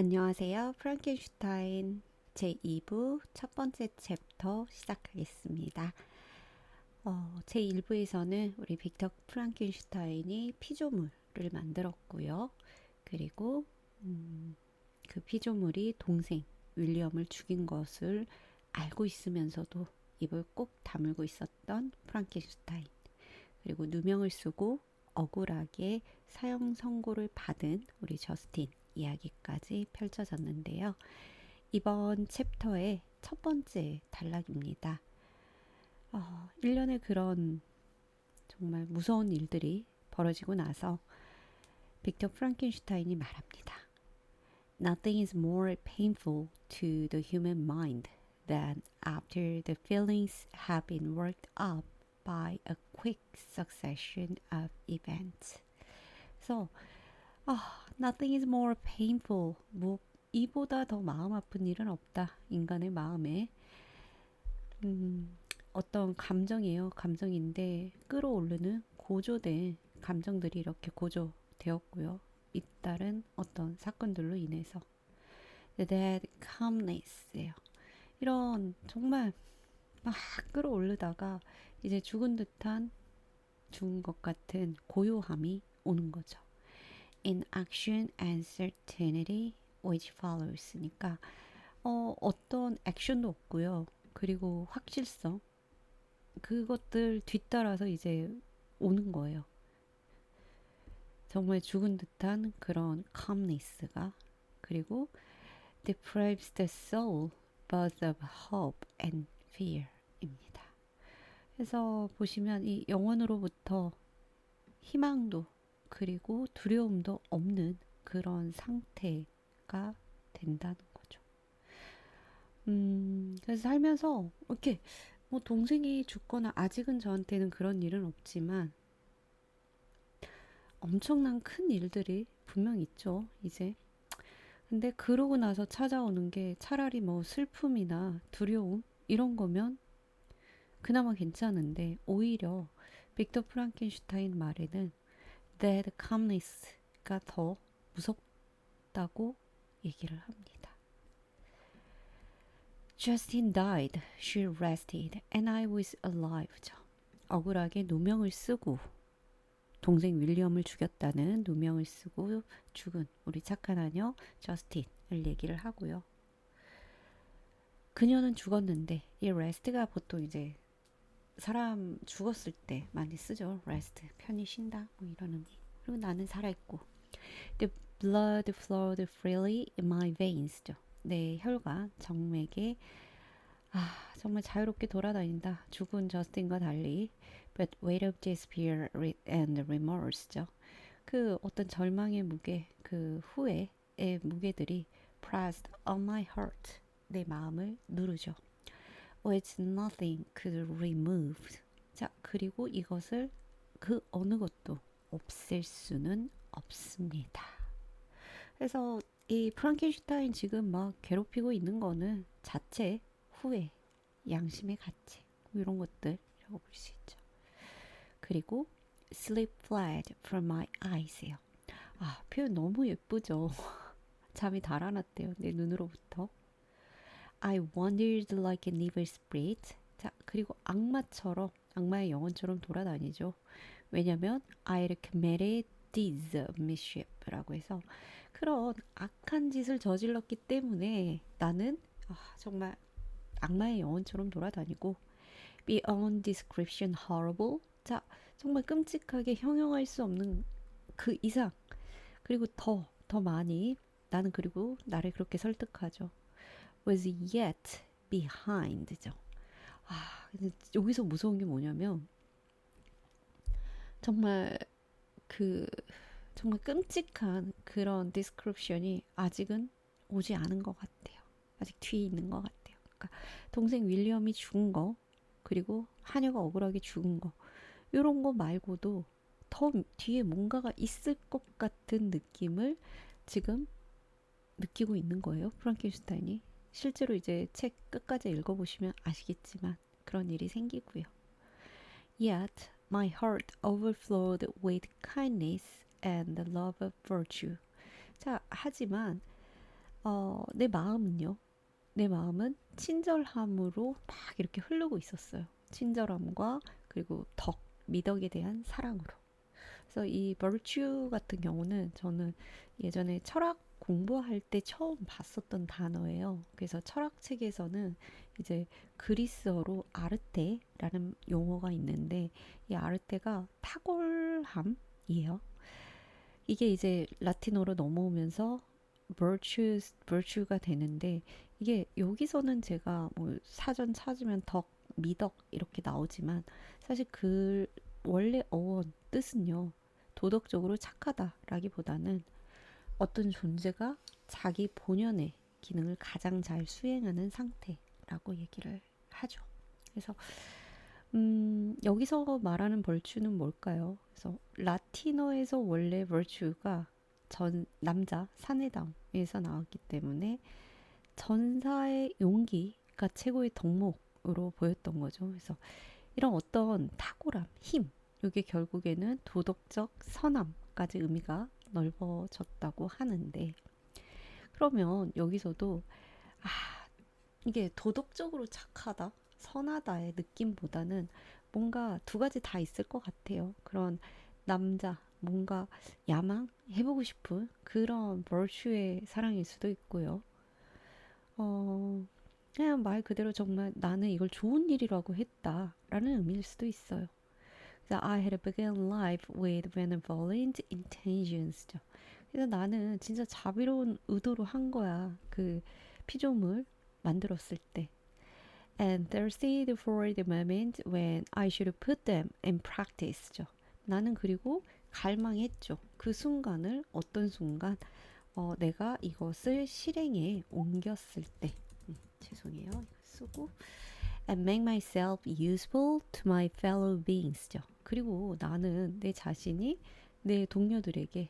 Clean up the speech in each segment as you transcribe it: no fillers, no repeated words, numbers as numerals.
안녕하세요. 프랑켄슈타인 제2부 첫 번째 챕터 시작하겠습니다. 제1부에서는 우리 빅터 프랑켄슈타인이 피조물을 만들었고요. 그리고 그 피조물이 동생 윌리엄을 죽인 것을 알고 있으면서도 입을 꼭 다물고 있었던 프랑켄슈타인. 그리고 누명을 쓰고 억울하게 사형 선고를 받은 우리 저스틴 이야기까지 펼쳐졌는데요. 이번 챕터의 첫 번째 단락입니다. 1년의 그런 정말 무서운 일들이 벌어지고 나서 빅터 프랑켄슈타인이 말합니다. Nothing is more painful to the human mind than after the feelings have been worked up by a quick succession of events. 그래서 nothing is more painful. 뭐 이보다 더 마음 아픈 일은 없다. 인간의 마음에 어떤 감정이에요. 감정인데 끌어오르는 고조된 감정들이 이렇게 고조되었고요. 잇따른 어떤 사건들로 인해서 that calmness예요. 이런 정말 막 끌어오르다가 이제 죽은 것 같은 고요함이 오는 거죠. Inaction and certainty which follows니까 어떤 액션도 없고요. 그리고 확실성 그것들 뒤따라서 이제 오는 거예요. 정말 죽은 듯한 그런 calmness가 그리고 deprives the soul both of hope and fear입니다. 그래서 보시면 이 영혼으로부터 희망도 그리고 두려움도 없는 그런 상태가 된다는 거죠. 그래서 살면서 이렇게 뭐 동생이 죽거나 아직은 저한테는 그런 일은 없지만 엄청난 큰 일들이 분명 있죠, 이제. 근데 그러고 나서 찾아오는 게 차라리 뭐 슬픔이나 두려움 이런 거면 그나마 괜찮은데 오히려 빅터 프랑켄슈타인 말에는 that calmness가 더 무섭다고 얘기를 합니다. Justin died, she rested, and I was alive. 억울하게 누명을 쓰고 동생 윌리엄을 죽였다는 누명을 쓰고 죽은 우리 착한 아녀 저스틴을 얘기를 하고요. 그녀는 죽었는데 이 rest가 보통 이제 사람 죽었을 때 많이 쓰죠. rest 편히 쉰다 뭐 이런 의미. 그리고 나는 살아있고 the blood flowed freely in my veins. 내 혈관 정맥에 정말 자유롭게 돌아다닌다. 죽은 저스틴과 달리 but weight of despair and remorse죠. 그 어떤 절망의 무게, 그 후회의 무게들이 pressed on my heart. 내 마음을 누르죠. which nothing could remove. 자, 그리고 이것을 그 어느 것도 없앨 수는 없습니다. 그래서 이 프랑켄슈타인 지금 막 괴롭히고 있는 거는 자체 후회, 양심의 가책 뭐 이런 것들이라고 볼 수 있죠. 그리고 sleep fled from my eyes예요. 표현 너무 예쁘죠. 잠이 달아났대요. 내 눈으로부터. I wandered like an evil spirit. 자, 그리고 악마의 영혼처럼 돌아다니죠. 왜냐면 I committed deeds of mischief라고 해서 그런 악한 짓을 저질렀기 때문에 나는 정말 악마의 영혼처럼 돌아다니고 beyond description horrible. 자, 정말 끔찍하게 형용할 수 없는 그 이상 그리고 더 많이 나는 그리고 나를 그렇게 설득하죠. was yet behind죠. 근데 여기서 무서운 게 뭐냐면 정말 그 정말 끔찍한 그런 디스크립션이 아직은 오지 않은 것 같아요. 아직 뒤에 있는 것 같아요. 그러니까 동생 윌리엄이 죽은 거 그리고 하녀가 억울하게 죽은 거 이런 거 말고도 더 뒤에 뭔가가 있을 것 같은 느낌을 지금 느끼고 있는 거예요. 프랑켄슈타인이. 실제로 이제 책 끝까지 읽어보시면 아시겠지만 그런 일이 생기고요. Yet my heart overflowed with kindness and the love of virtue. 자, 하지만 내 마음은요. 내 마음은 친절함으로 막 이렇게 흐르고 있었어요. 친절함과 그리고 미덕에 대한 사랑으로. 그래서 이 virtue 같은 경우는 저는 예전에 철학 공부할 때 처음 봤었던 단어예요. 그래서 철학 책에서는 이제 그리스어로 아르테라는 용어가 있는데 이 아르테가 탁월함이에요. 이게 이제 라틴어로 넘어오면서 virtue가 되는데 이게 여기서는 제가 뭐 사전 찾으면 미덕 이렇게 나오지만 사실 그 원래 어원 뜻은요. 도덕적으로 착하다라기보다는 어떤 존재가 자기 본연의 기능을 가장 잘 수행하는 상태라고 얘기를 하죠. 그래서 여기서 말하는 벌추는 뭘까요? 그래서 라틴어에서 원래 벌추가 남자 사내다움에서 나왔기 때문에 전사의 용기가 최고의 덕목으로 보였던 거죠. 그래서 이런 어떤 탁월함, 힘, 이게 결국에는 도덕적 선함까지 의미가 넓어졌다고 하는데 그러면 여기서도 아, 이게 도덕적으로 착하다, 선하다의 느낌보다는 뭔가 두 가지 다 있을 것 같아요. 그런 남자, 뭔가 야망 해보고 싶은 그런 벌추의 사랑일 수도 있고요. 어, 그냥 말 그대로 정말 나는 이걸 좋은 일이라고 했다라는 의미일 수도 있어요. 그래서 I had begun life with benevolent intentions죠. 그래서 나는 진짜 자비로운 의도로 한 거야. 그 피조물 만들었을 때. And thirsted for the moment when I should put them in practice죠. 나는 그리고 갈망했죠. 그 순간을 어떤 순간 내가 이것을 실행에 옮겼을 때 죄송해요. 이거 쓰고 and make myself useful to my fellow beings죠. 그리고 나는 내 자신이 내 동료들에게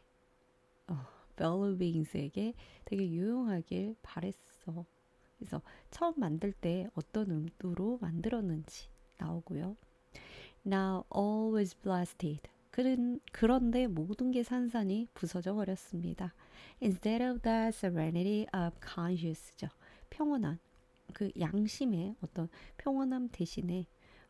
fellow beings에게 되게 유용하길 바랬어. 그래서 처음 만들 때 어떤 의도로 만들었는지 나오고요. Now all was blasted. 그런데 모든 게 산산이 부서져 버렸습니다. Instead of the serenity of conscience죠. 평온한 그 양심의 어떤 평온함 대신에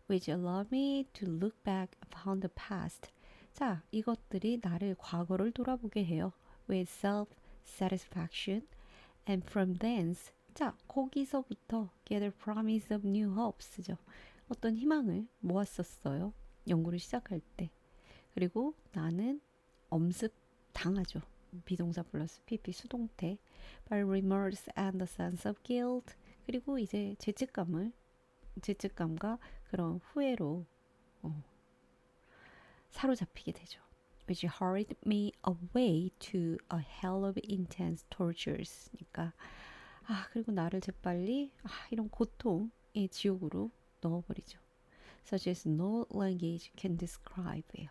which allow me to look back upon the past. 자, 이것들이 나를 과거를 돌아보게 해요. with self-satisfaction and from thence 자, 거기서부터 gather promise of new hopes죠. 어떤 희망을 모았었어요. 연구를 시작할 때. 그리고 나는 엄습 당하죠. 비동사 플러스 PP 수동태. by remorse and the sense of guilt. 그리고 이제 죄책감과 그런 후회로 사로잡히게 되죠. which hurried me away to a hell of intense tortures. 그러니까 그리고 나를 재빨리 이런 고통의 지옥으로 넣어버리죠. Such as no language can describe예요.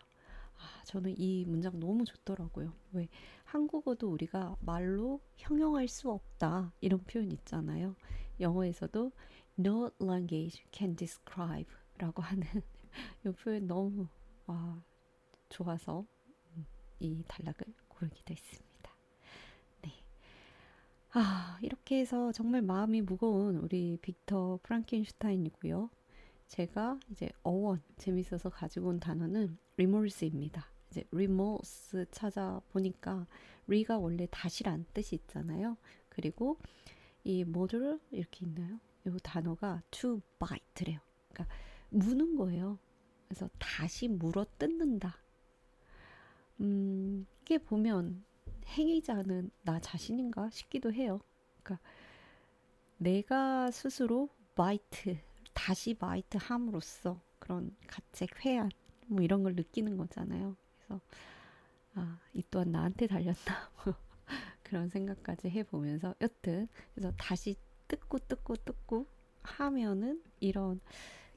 저는 이 문장 너무 좋더라고요. 왜 한국어도 우리가 말로 형용할 수 없다 이런 표현 있잖아요. 영어에서도 no language can describe라고 하는 이 표현 너무 좋아서 이 단락을 고르기도 했습니다. 네. 이렇게 해서 정말 마음이 무거운 우리 빅터 프랑켄슈타인이고요. 제가 이제 어원 재밌어서 가지고 온 단어는 remorse입니다. 이제 remorse 찾아보니까 re가 원래 다시란 뜻이 있잖아요. 그리고 이 뭐를 이렇게 있나요? 이 단어가 to bite래요. 그러니까 무는 거예요. 그래서 다시 물어 뜯는다. 이게 보면 행위자는 나 자신인가 싶기도 해요. 그러니까 내가 스스로 다시 바이트 함으로써 그런 가책, 회한 뭐 이런 걸 느끼는 거잖아요. 그래서 이 또한 나한테 달렸나 그런 생각까지 해보면서 여튼 그래서 다시 뜯고 하면은 이런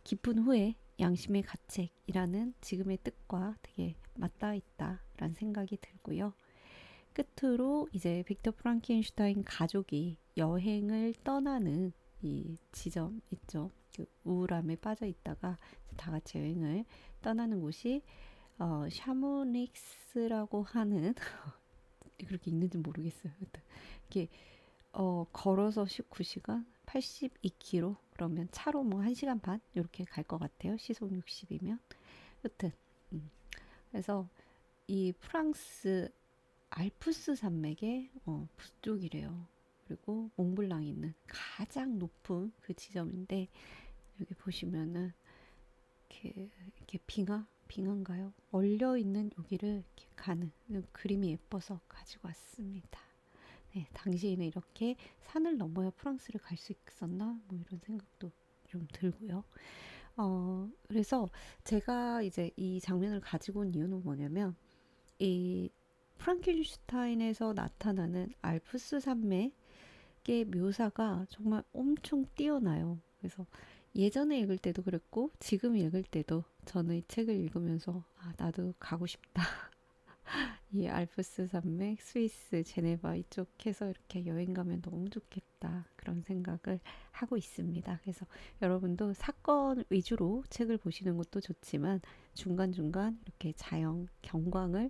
깊은 후회, 양심의 가책이라는 지금의 뜻과 되게 맞닿아 있다라는 생각이 들고요. 끝으로 이제 빅터 프랑켄슈타인 가족이 여행을 떠나는 이 지점 있죠. 그 우울함에 빠져 있다가 다 같이 여행을 떠나는 곳이 샤모닉스라고 하는 그렇게 읽는지 모르겠어요. 이게 걸어서 19시간, 82km 그러면 차로 뭐 1시간 반 이렇게 갈 것 같아요. 시속 60이면. 여튼 그래서 이 프랑스 알프스 산맥의 북쪽이래요. 그리고 몽블랑이 있는 가장 높은 그 지점인데 여기 보시면은 이렇게 빙하인가요? 얼려 있는 여기를 이렇게 가는 그림이 예뻐서 가지고 왔습니다. 네, 당시에는 이렇게 산을 넘어야 프랑스를 갈 수 있었나? 뭐 이런 생각도 좀 들고요. 그래서 제가 이제 이 장면을 가지고 온 이유는 뭐냐면 이 프랑켄슈타인에서 나타나는 알프스 산맥의 묘사가 정말 엄청 뛰어나요. 그래서 예전에 읽을 때도 그랬고 지금 읽을 때도 저는 이 책을 읽으면서 아, 나도 가고 싶다. 이 알프스 산맥, 스위스, 제네바 이쪽 해서 이렇게 여행 가면 너무 좋겠다. 그런 생각을 하고 있습니다. 그래서 여러분도 사건 위주로 책을 보시는 것도 좋지만 중간중간 이렇게 자연, 경광을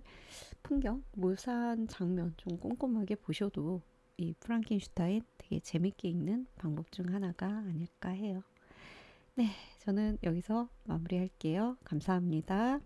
풍경, 묘사한 장면 좀 꼼꼼하게 보셔도 이 프랑켄슈타인 되게 재밌게 읽는 방법 중 하나가 아닐까 해요. 네, 저는 여기서 마무리할게요. 감사합니다.